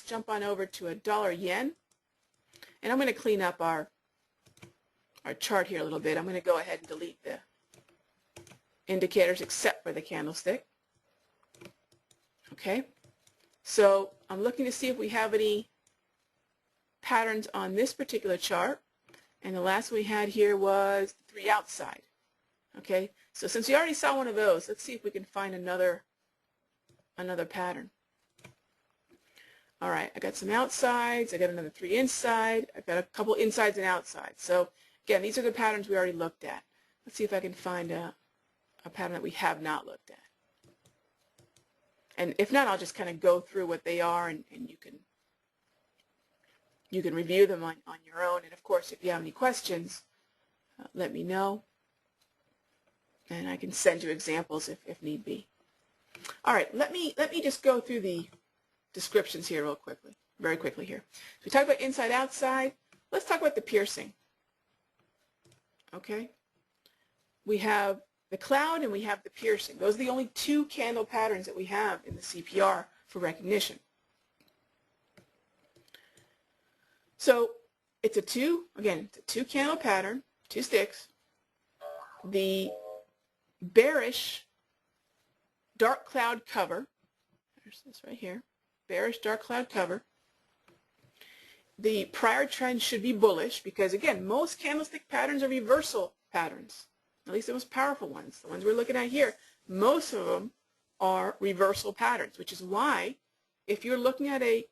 jump on over to a dollar yen. And I'm going to clean up our chart here a little bit. I'm going to go ahead and delete the indicators except for the candlestick. Okay, so I'm looking to see if we have any patterns on this particular chart. And the last we had here was the 3 outside. Okay, so since we already saw one of those, let's see if we can find another pattern. All right, I got some outsides, I got another 3 inside, I've got a couple insides and outsides. So again, these are the patterns we already looked at. Let's see if I can find a pattern that we have not looked at. And if not, I'll just kind of go through what they are, and you can review them on your own. And of course, if you have any questions, let me know, and I can send you examples if need be. All right, let me just go through the descriptions here very quickly here. So we talked about inside, outside. Let's talk about the piercing. Okay, we have the cloud and we have the piercing. Those are the only 2 candle patterns that we have in the CPR for recognition. So it's a 2 candle pattern, 2 sticks. The bearish dark cloud cover, there's this right here, bearish dark cloud cover. The prior trend should be bullish because, again, most candlestick patterns are reversal patterns, at least the most powerful ones. The ones we're looking at here, most of them are reversal patterns, which is why if you're looking at a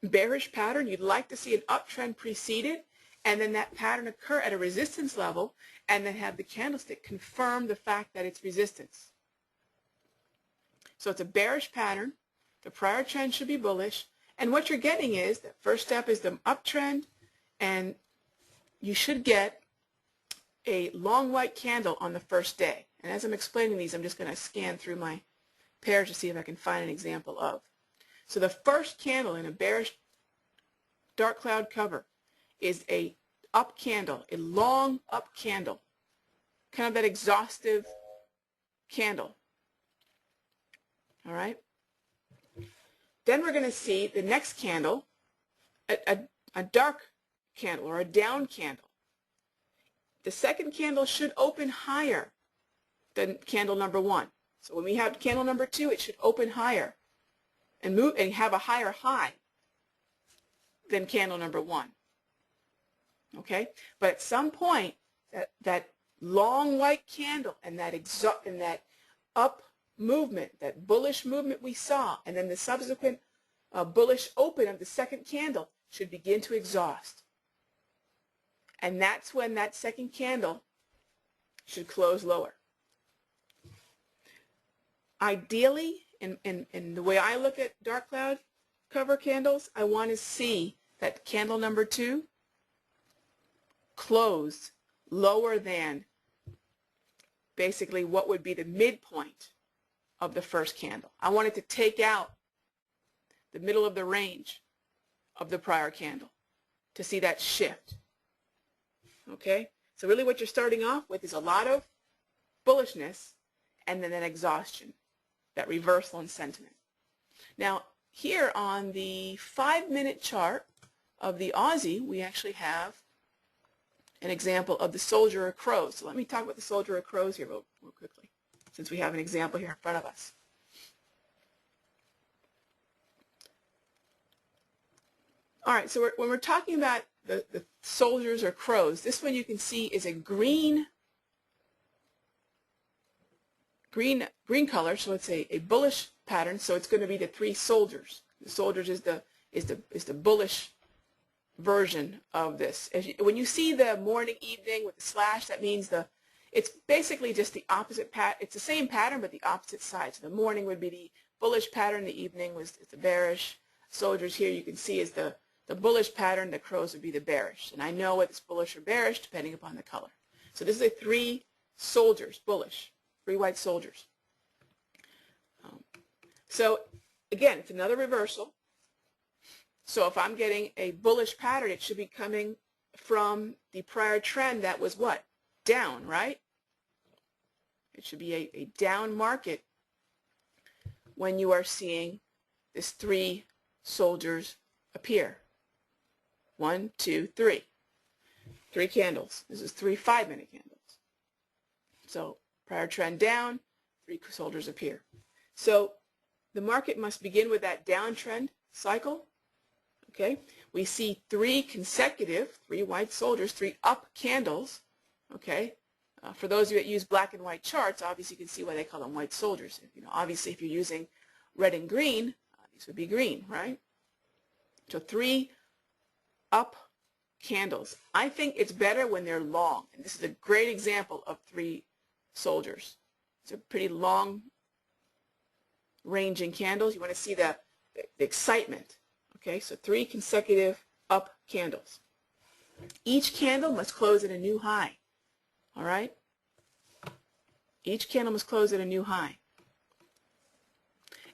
bearish pattern, you'd like to see an uptrend preceded and then that pattern occur at a resistance level and then have the candlestick confirm the fact that it's resistance. So it's a bearish pattern. The prior trend should be bullish. And what you're getting is, the first step is the uptrend, and you should get a long white candle on the first day. And as I'm explaining these, I'm just going to scan through my pairs to see if I can find an example of. So the first candle in a bearish dark cloud cover is a up candle, a long up candle, kind of that exhaustive candle. All right. Then we're going to see the next candle, a dark candle or a down candle. The second candle should open higher than candle number 1. So when we have candle number 2, it should open higher and move and have a higher high than candle number 1. Okay, but at some point, that long white candle and that up movement, that bullish movement we saw, and then the subsequent bullish open of the second candle should begin to exhaust. And that's when that second candle should close lower. Ideally, in the way I look at dark cloud cover candles, I want to see that candle number 2 close lower than basically what would be the midpoint of the first candle. I want it to take out the middle of the range of the prior candle to see that shift. Okay, so really what you're starting off with is a lot of bullishness and then an exhaustion, that reversal in sentiment. Now here on the 5-minute chart of the Aussie, we actually have an example of the soldier of crows. So let me talk about the soldier of crows here real quickly, since we have an example here in front of us. All right, so when we're talking about the soldiers or crows, this one you can see is a green color, so it's a bullish pattern. So it's going to be the 3 soldiers. The soldiers is the bullish version of this. When you see the morning, evening with the slash, that means it's basically just the opposite it's the same pattern, but the opposite side. So the morning would be the bullish pattern, the evening is the bearish. Soldiers here you can see is the bullish pattern, the crows would be the bearish. And I know whether it's bullish or bearish depending upon the color. So this is a 3 soldiers, bullish, 3 white soldiers. So again, it's another reversal. So if I'm getting a bullish pattern, it should be coming from the prior trend that was what? Down, right? It should be a down market when you are seeing this 3 soldiers appear. 1, 2, 3. 3 candles. This is 3 5-minute candles. So prior trend down, 3 soldiers appear. So the market must begin with that downtrend cycle. Okay, we see 3 consecutive, 3 white soldiers, 3 up candles. Okay, for those of you that use black and white charts, obviously you can see why they call them white soldiers. Obviously if you're using red and green, these would be green, right? So 3 up candles. I think it's better when they're long, and this is a great example of 3 soldiers. It's a pretty long ranging candles. You want to see the excitement. Okay, so 3 consecutive up candles. Each candle must close at a new high. All right? Each candle must close at a new high.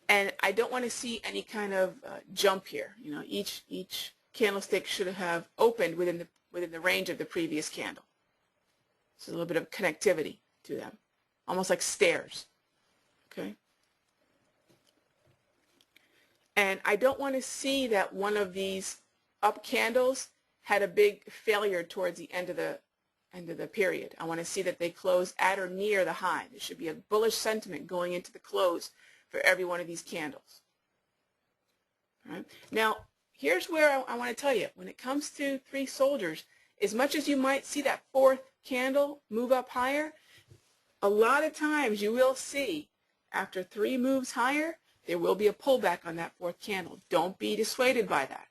And I don't want to see any kind of jump here. Each candlestick should have opened within the range of the previous candle. So a little bit of connectivity to them, almost like stairs. Okay? And I don't want to see that one of these up candles had a big failure towards the end of the period. I want to see that they close at or near the high. There should be a bullish sentiment going into the close for every one of these candles. All right? Now, here's where I want to tell you, when it comes to 3 soldiers, as much as you might see that 4th candle move up higher, a lot of times you will see after 3 moves higher, there will be a pullback on that 4th candle. Don't be dissuaded by that.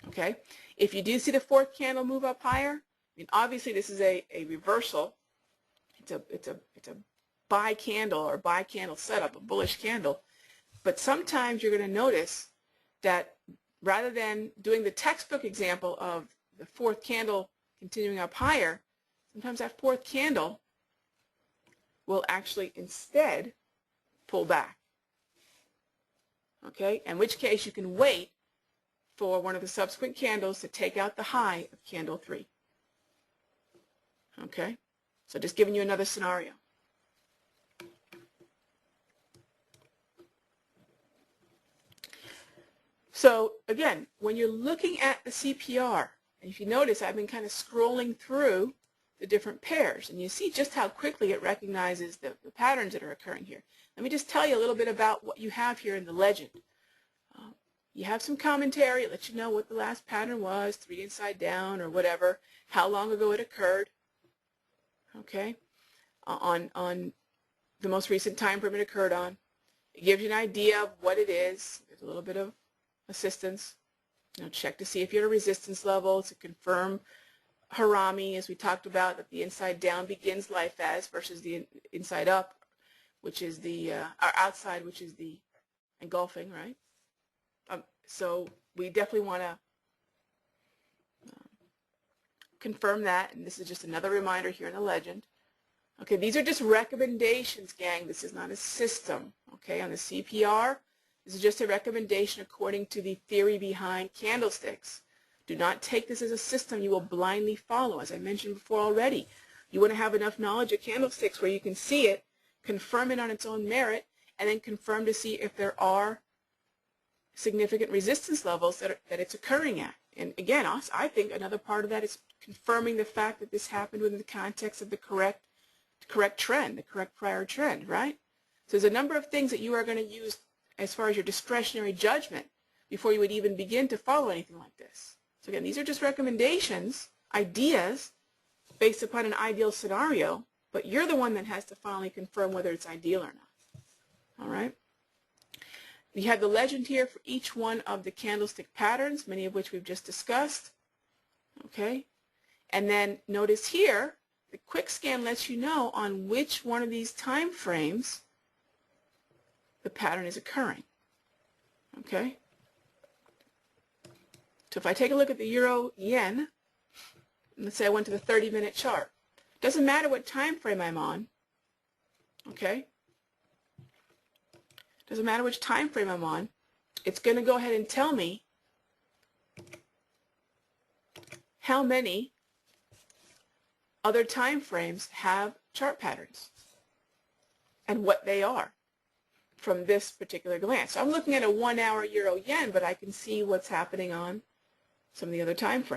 Okay? If you do see the 4th candle move up higher, obviously this is a reversal. It's a buy candle or buy candle setup, a bullish candle. But sometimes you're going to notice that rather than doing the textbook example of the 4th candle continuing up higher, sometimes that 4th candle will actually instead pull back. Okay, in which case you can wait for one of the subsequent candles to take out the high of candle 3. Okay, so just giving you another scenario. So again, when you're looking at the CPR, and if you notice, I've been kind of scrolling through the different pairs, and you see just how quickly it recognizes the patterns that are occurring here. Let me just tell you a little bit about what you have here in the legend. You have some commentary. It lets you know what the last pattern was, 3 inside down or whatever, how long ago it occurred, okay, on the most recent time frame it occurred on. It gives you an idea of what it is. There's a little bit of assistance. Check to see if you're at a resistance level, to confirm Harami, as we talked about, that the inside down begins life as versus the inside up, which is the or outside, which is the engulfing, right? So we definitely want to confirm that, and this is just another reminder here in the legend. Okay, these are just recommendations, gang. This is not a system. Okay, on the CPR, this is just a recommendation according to the theory behind candlesticks. Do not take this as a system you will blindly follow. As I mentioned before already, you want to have enough knowledge of candlesticks where you can see it, confirm it on its own merit, and then confirm to see if there are significant resistance levels that it's occurring at. And again, I think another part of that is confirming the fact that this happened within the context of the correct trend, the correct prior trend, right? So there's a number of things that you are going to use as far as your discretionary judgment before you would even begin to follow anything like this. So again, these are just recommendations, ideas, based upon an ideal scenario, but you're the one that has to finally confirm whether it's ideal or not. All right? We have the legend here for each one of the candlestick patterns, many of which we've just discussed. Okay? And then notice here, the quick scan lets you know on which one of these time frames the pattern is occurring. Okay? So if I take a look at the euro-yen, let's say I went to the 30-minute chart. Doesn't matter what time frame I'm on. Okay? Doesn't matter which time frame I'm on. It's going to go ahead and tell me how many other time frames have chart patterns and what they are from this particular glance. So I'm looking at a 1 hour euro yen, but I can see what's happening on some of the other time frames.